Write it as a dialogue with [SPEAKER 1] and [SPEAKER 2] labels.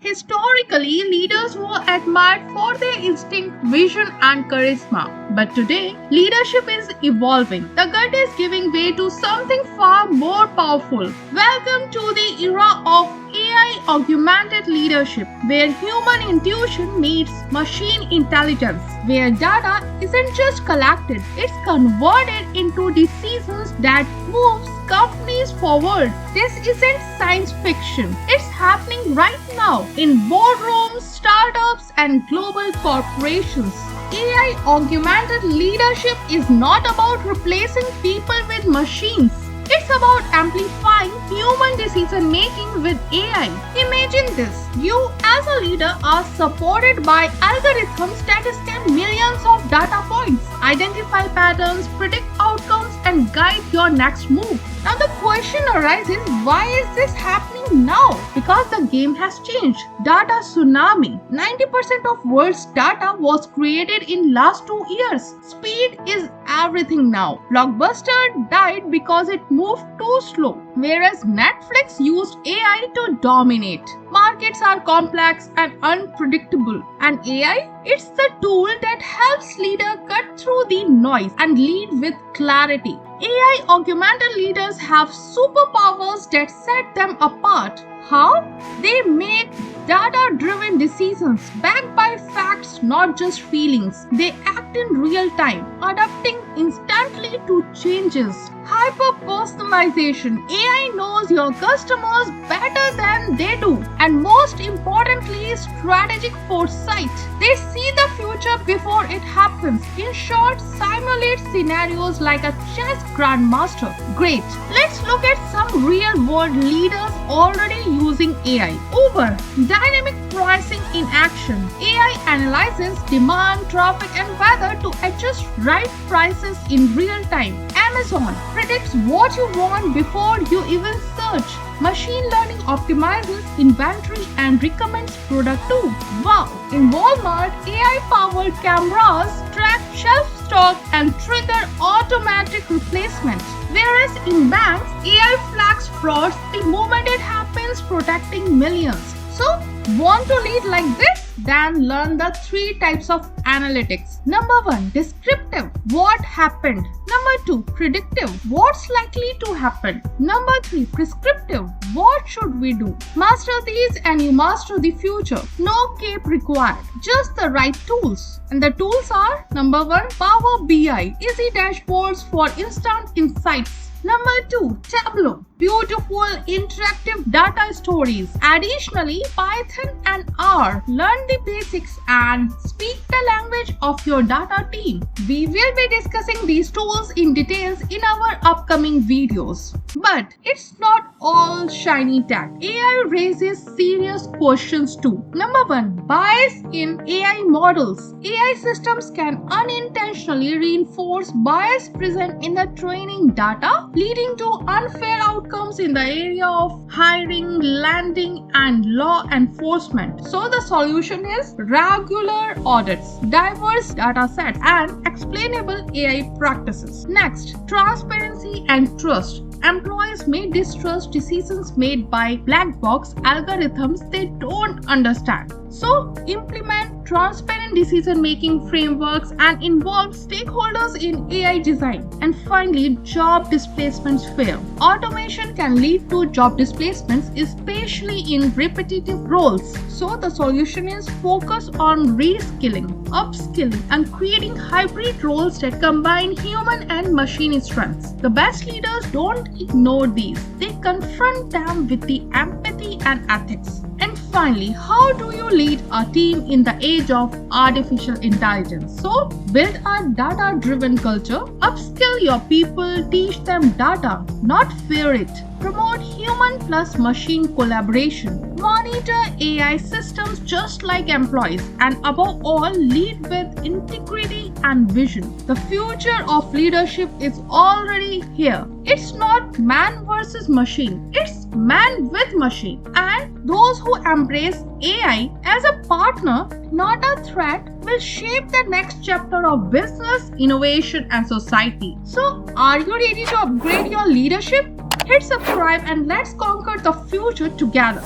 [SPEAKER 1] Historically, leaders were admired for their instinct, vision, and charisma. But today, leadership is evolving. The gut is giving way to something far more powerful. Welcome to the era of AI augmented leadership, where human intuition meets machine intelligence, where data isn't just collected, it's converted into decisions that moves companies forward. This isn't science fiction. It's happening right now in boardrooms, startups, and global corporations. AI augmented leadership is not about replacing people with machines. It's about amplifying human decision making with AI. Imagine this. You as a leader are supported by algorithms that scan millions of data points, identify patterns, predict outcomes, and guide your next move. Now the question arises, why is this happening now? Because the game has changed. Data tsunami. 90% of world's data was created in last 2 years. Speed is everything now. Blockbuster died because it moved too slow, whereas Netflix used AI to dominate. Markets are complex and unpredictable, and AI, it's the tool that helps leaders cut through the noise and lead with clarity. AI augmented leaders have superpowers that set them apart. How? They make data-driven decisions backed by facts, not just feelings. They act in real time, adapting instantly to changes. Hyper-personalization. AI knows your customers better than they do. And most importantly, strategic foresight. They see the future before it happens. In short, simulate scenarios like a chess grandmaster. Great. Let's look at some real-world leaders already using AI. Uber. Dynamic pricing in action. AI analyzes demand, traffic, and weather to adjust right prices in real time. Amazon predicts what you want before you even search. Machine learning optimizes inventory and recommends product too. Wow! In Walmart, AI-powered cameras track shelf stock and trigger automatic replacement. Whereas in banks, AI flags frauds the moment it happens, protecting millions. So, want to lead like this? Then learn the 3 types of analytics. Number 1, descriptive. What happened? Number 2, predictive. What's likely to happen? Number 3, prescriptive. What should we do? Master these and you master the future. No cape required. Just the right tools. And the tools are: number 1, Power BI. Easy dashboards for instant insights. Number 2, Tableau. Beautiful interactive data stories. Additionally, Python and R. Learn the basics and speak the language of your data team. We will be discussing these tools in details in our upcoming videos. But it's not all shiny tech. AI raises serious questions too. Number 1, bias in AI models. AI systems can unintentionally reinforce bias present in the training data, leading to unfair outcomes in the area of hiring, lending, and law enforcement. So the solution is regular audits, diverse data sets, and explainable AI practices. Next, transparency and trust. Employees may distrust decisions made by black box algorithms they don't understand. So, implement transparent decision-making frameworks and involve stakeholders in AI design. And finally, job displacements fail. Automation can lead to job displacements, especially in repetitive roles. So, the solution is focus on reskilling, upskilling, and creating hybrid roles that combine human and machine strengths. The best leaders don't ignore these. They confront them with the empathy and ethics. And finally, how do you lead a team in the age of artificial intelligence? So, build a data-driven culture, upskill your people, teach them data, not fear it. Promote human plus machine collaboration. Monitor AI systems just like employees, and above all, lead with integrity and vision. The future of leadership is already here. It's not man versus machine, it's man with machine. And those who embrace AI as a partner, not a threat, will shape the next chapter of business, innovation, and society. So, are you ready to upgrade your leadership? Hit subscribe and let's conquer the future together.